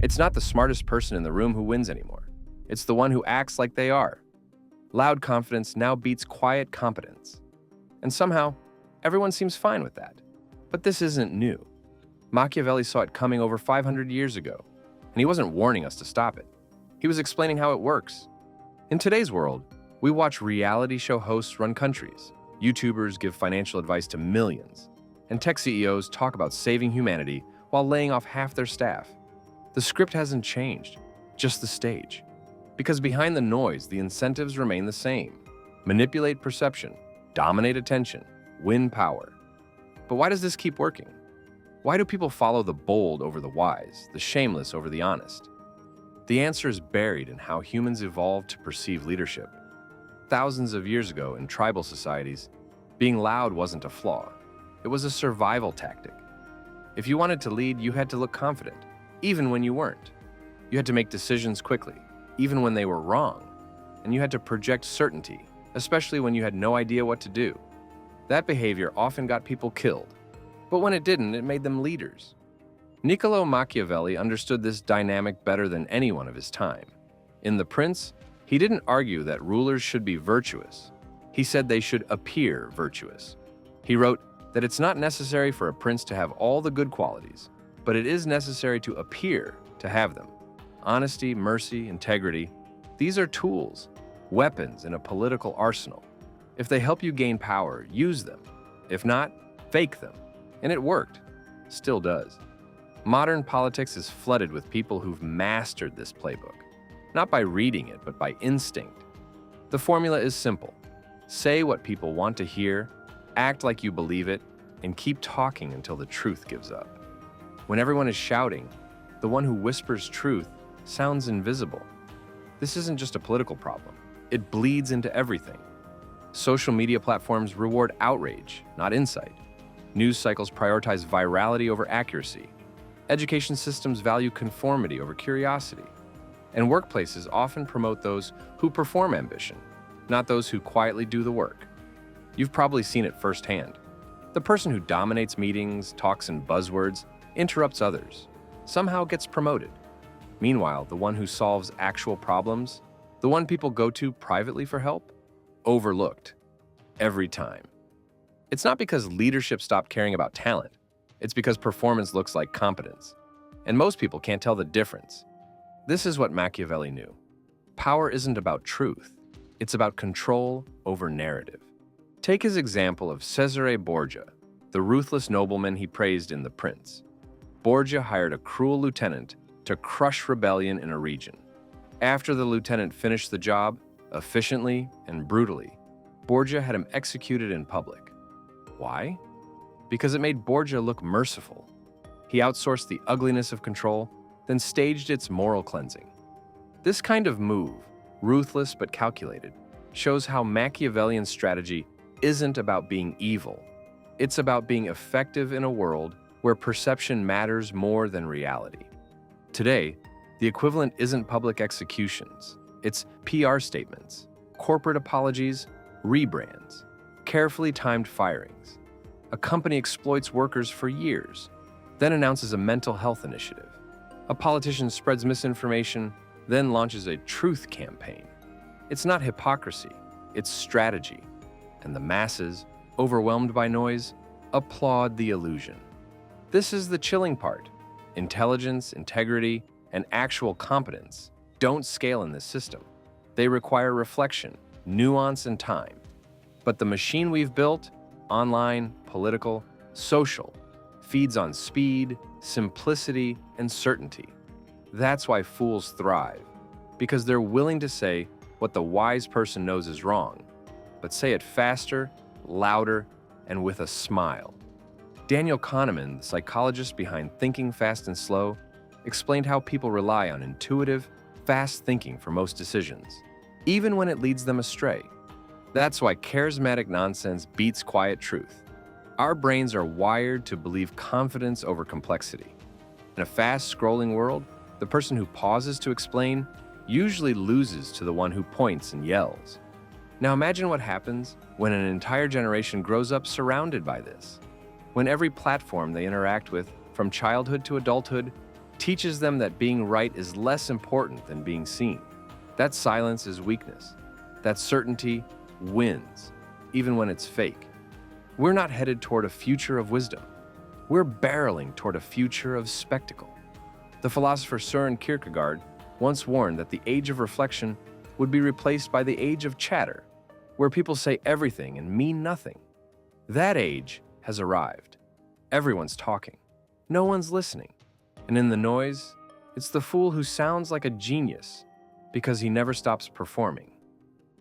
It's not the smartest person in the room who wins anymore. It's the one who acts like they are. Loud confidence now beats quiet competence. And somehow, everyone seems fine with that. But this isn't new. Machiavelli saw it coming over 500 years ago, and he wasn't warning us to stop it. He was explaining how it works. In today's world, we watch reality show hosts run countries, YouTubers give financial advice to millions, and tech CEOs talk about saving humanity while laying off half their staff. The script hasn't changed, just the stage. Because behind the noise, the incentives remain the same. Manipulate perception, dominate attention, win power. But why does this keep working? Why do people follow the bold over the wise, the shameless over the honest? The answer is buried in how humans evolved to perceive leadership. Thousands of years ago in tribal societies, being loud wasn't a flaw. It was a survival tactic. If you wanted to lead, you had to look confident, even when you weren't. You had to make decisions quickly, even when they were wrong. And you had to project certainty, especially when you had no idea what to do. That behavior often got people killed. But when it didn't, it made them leaders. Niccolo Machiavelli understood this dynamic better than anyone of his time. In The Prince, he didn't argue that rulers should be virtuous. He said they should appear virtuous. He wrote that it's not necessary for a prince to have all the good qualities, but it is necessary to appear to have them. Honesty, mercy, integrity, these are tools, weapons in a political arsenal. If they help you gain power, use them. If not, fake them. And it worked. Still does. Modern politics is flooded with people who've mastered this playbook. Not by reading it, but by instinct. The formula is simple. Say what people want to hear, act like you believe it, and keep talking until the truth gives up. When everyone is shouting, the one who whispers truth sounds invisible. This isn't just a political problem. It bleeds into everything. Social media platforms reward outrage, not insight. News cycles prioritize virality over accuracy. Education systems value conformity over curiosity. And workplaces often promote those who perform ambition, not those who quietly do the work. You've probably seen it firsthand. The person who dominates meetings, talks in buzzwords, interrupts others, somehow gets promoted. Meanwhile, the one who solves actual problems, the one people go to privately for help, overlooked. Every time. It's not because leadership stopped caring about talent. It's because performance looks like competence. And most people can't tell the difference. This is what Machiavelli knew. Power isn't about truth. It's about control over narrative. Take his example of Cesare Borgia, the ruthless nobleman he praised in The Prince. Borgia hired a cruel lieutenant to crush rebellion in a region. After the lieutenant finished the job, efficiently and brutally, Borgia had him executed in public. Why? Because it made Borgia look merciful. He outsourced the ugliness of control, then staged its moral cleansing. This kind of move, ruthless but calculated, shows how Machiavellian strategy isn't about being evil. It's about being effective in a world where perception matters more than reality. Today, the equivalent isn't public executions. It's PR statements, corporate apologies, rebrands, carefully timed firings. A company exploits workers for years, then announces a mental health initiative. A politician spreads misinformation, then launches a truth campaign. It's not hypocrisy, it's strategy. And the masses, overwhelmed by noise, applaud the illusion. This is the chilling part. Intelligence, integrity, and actual competence don't scale in this system. They require reflection, nuance, and time. But the machine we've built, online, political, social, feeds on speed, simplicity, and certainty. That's why fools thrive, because they're willing to say what the wise person knows is wrong, but say it faster, louder, and with a smile. Daniel Kahneman, the psychologist behind Thinking Fast and Slow, explained how people rely on intuitive, fast thinking for most decisions, even when it leads them astray. That's why charismatic nonsense beats quiet truth. Our brains are wired to believe confidence over complexity. In a fast-scrolling world, the person who pauses to explain usually loses to the one who points and yells. Now imagine what happens when an entire generation grows up surrounded by this. When every platform they interact with, from childhood to adulthood, teaches them that being right is less important than being seen. That silence is weakness. That certainty wins, even when it's fake. We're not headed toward a future of wisdom. We're barreling toward a future of spectacle. The philosopher Søren Kierkegaard once warned that the age of reflection would be replaced by the age of chatter, where people say everything and mean nothing. That age has arrived. Everyone's talking. No one's listening. And in the noise, it's the fool who sounds like a genius because he never stops performing.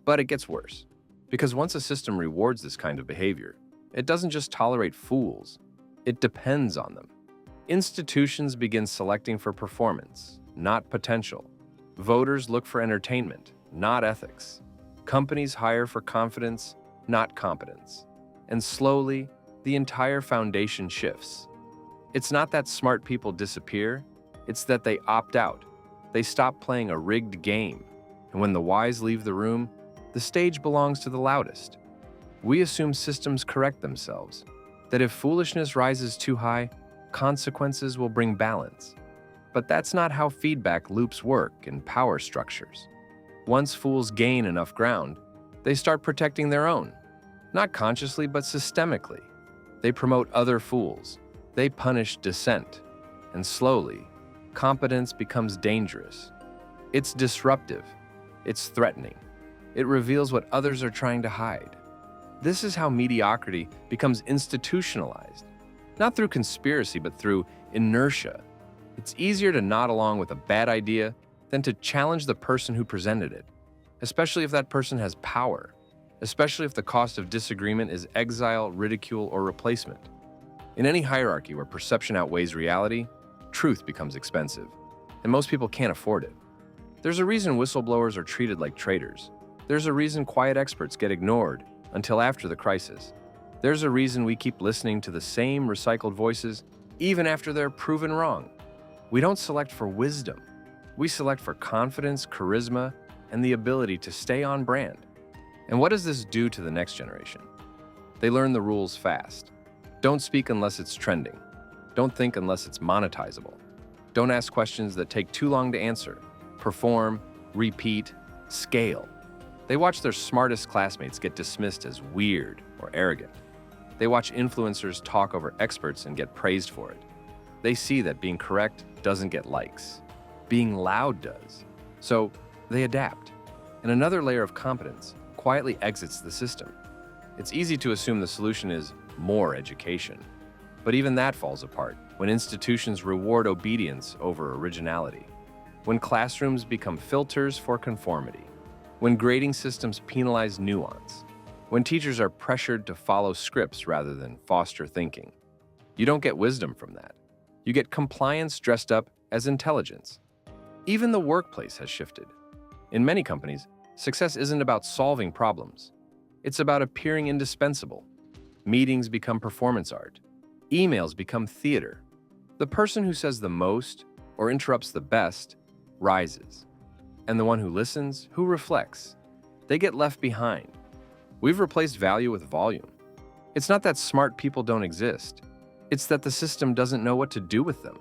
But it gets worse, because once a system rewards this kind of behavior, it doesn't just tolerate fools, it depends on them. Institutions begin selecting for performance, not potential. Voters look for entertainment, not ethics. Companies hire for confidence, not competence. And slowly, the entire foundation shifts. It's not that smart people disappear, it's that they opt out. They stop playing a rigged game. And when the wise leave the room, the stage belongs to the loudest. We assume systems correct themselves, that if foolishness rises too high, consequences will bring balance. But that's not how feedback loops work in power structures. Once fools gain enough ground, they start protecting their own, not consciously but systemically. They promote other fools. They punish dissent. And slowly, competence becomes dangerous. It's disruptive. It's threatening. It reveals what others are trying to hide. This is how mediocrity becomes institutionalized, not through conspiracy, but through inertia. It's easier to nod along with a bad idea than to challenge the person who presented it, especially if that person has power, especially if the cost of disagreement is exile, ridicule, or replacement. In any hierarchy where perception outweighs reality, truth becomes expensive, and most people can't afford it. There's a reason whistleblowers are treated like traitors. There's a reason quiet experts get ignored until after the crisis. There's a reason we keep listening to the same recycled voices even after they're proven wrong. We don't select for wisdom. We select for confidence, charisma, and the ability to stay on brand. And what does this do to the next generation? They learn the rules fast. Don't speak unless it's trending. Don't think unless it's monetizable. Don't ask questions that take too long to answer. Perform, repeat, scale. They watch their smartest classmates get dismissed as weird or arrogant. They watch influencers talk over experts and get praised for it. They see that being correct doesn't get likes. Being loud does. So they adapt. And another layer of competence quietly exits the system. It's easy to assume the solution is more education. But even that falls apart when institutions reward obedience over originality, when classrooms become filters for conformity, when grading systems penalize nuance, when teachers are pressured to follow scripts rather than foster thinking. You don't get wisdom from that. You get compliance dressed up as intelligence. Even the workplace has shifted. In many companies, success isn't about solving problems. It's about appearing indispensable. Meetings become performance art. Emails become theater. The person who says the most or interrupts the best rises. And the one who listens, who reflects, they get left behind. We've replaced value with volume. It's not that smart people don't exist. It's that the system doesn't know what to do with them.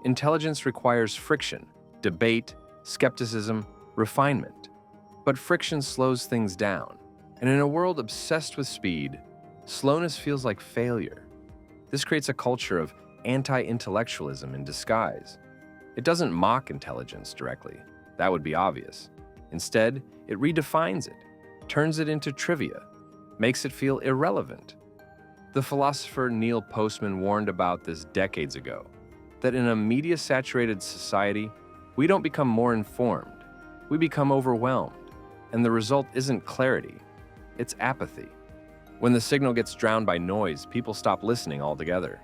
Intelligence requires friction, debate, skepticism, refinement. But friction slows things down. And in a world obsessed with speed, slowness feels like failure. This creates a culture of anti-intellectualism in disguise. It doesn't mock intelligence directly. That would be obvious. Instead, it redefines it, turns it into trivia, makes it feel irrelevant. The philosopher Neil Postman warned about this decades ago, that in a media-saturated society, we don't become more informed, we become overwhelmed, and the result isn't clarity, it's apathy. When the signal gets drowned by noise, people stop listening altogether.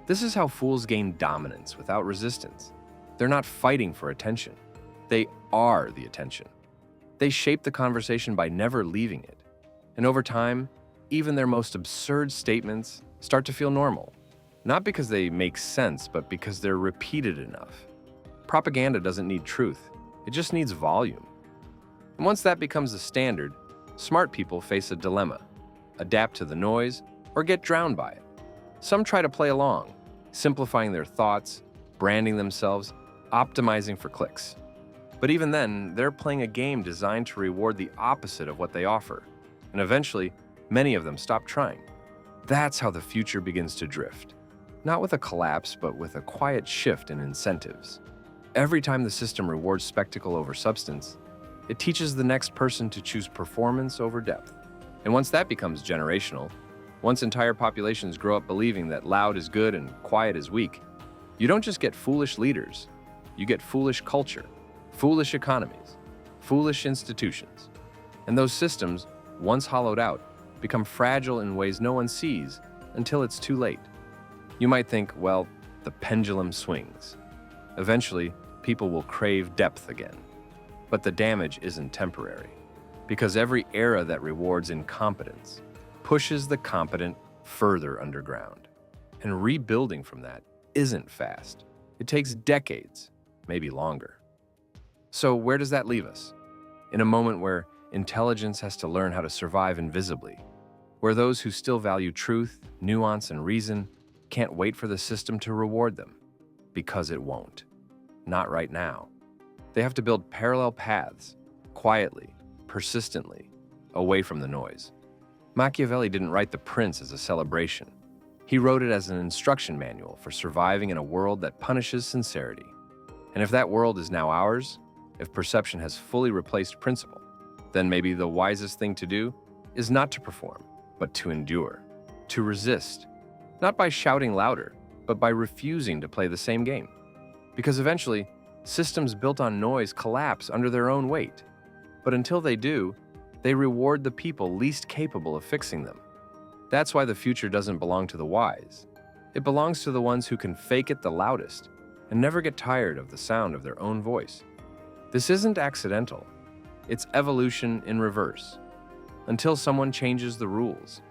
This is how fools gain dominance without resistance. They're not fighting for attention. They are the attention. They shape the conversation by never leaving it. And over time, even their most absurd statements start to feel normal. Not because they make sense, but because they're repeated enough. Propaganda doesn't need truth. It just needs volume. And once that becomes the standard, smart people face a dilemma: adapt to the noise or get drowned by it. Some try to play along, simplifying their thoughts, branding themselves, optimizing for clicks. But even then, they're playing a game designed to reward the opposite of what they offer. And eventually, many of them stop trying. That's how the future begins to drift. Not with a collapse, but with a quiet shift in incentives. Every time the system rewards spectacle over substance, it teaches the next person to choose performance over depth. And once that becomes generational, once entire populations grow up believing that loud is good and quiet is weak, you don't just get foolish leaders, you get foolish culture, foolish economies, foolish institutions. And those systems, once hollowed out, become fragile in ways no one sees until it's too late. You might think, well, the pendulum swings. Eventually, people will crave depth again. But the damage isn't temporary, because every era that rewards incompetence pushes the competent further underground. And rebuilding from that isn't fast. It takes decades, maybe longer. So where does that leave us? In a moment where intelligence has to learn how to survive invisibly, where those who still value truth, nuance, and reason can't wait for the system to reward them, because it won't. Not right now. They have to build parallel paths, quietly, persistently, away from the noise. Machiavelli didn't write The Prince as a celebration. He wrote it as an instruction manual for surviving in a world that punishes sincerity. And if that world is now ours, if perception has fully replaced principle, then maybe the wisest thing to do is not to perform, but to endure, to resist, not by shouting louder, but by refusing to play the same game. Because eventually, systems built on noise collapse under their own weight. But until they do, they reward the people least capable of fixing them. That's why the future doesn't belong to the wise. It belongs to the ones who can fake it the loudest and never get tired of the sound of their own voice. This isn't accidental. It's evolution in reverse. Until someone changes the rules,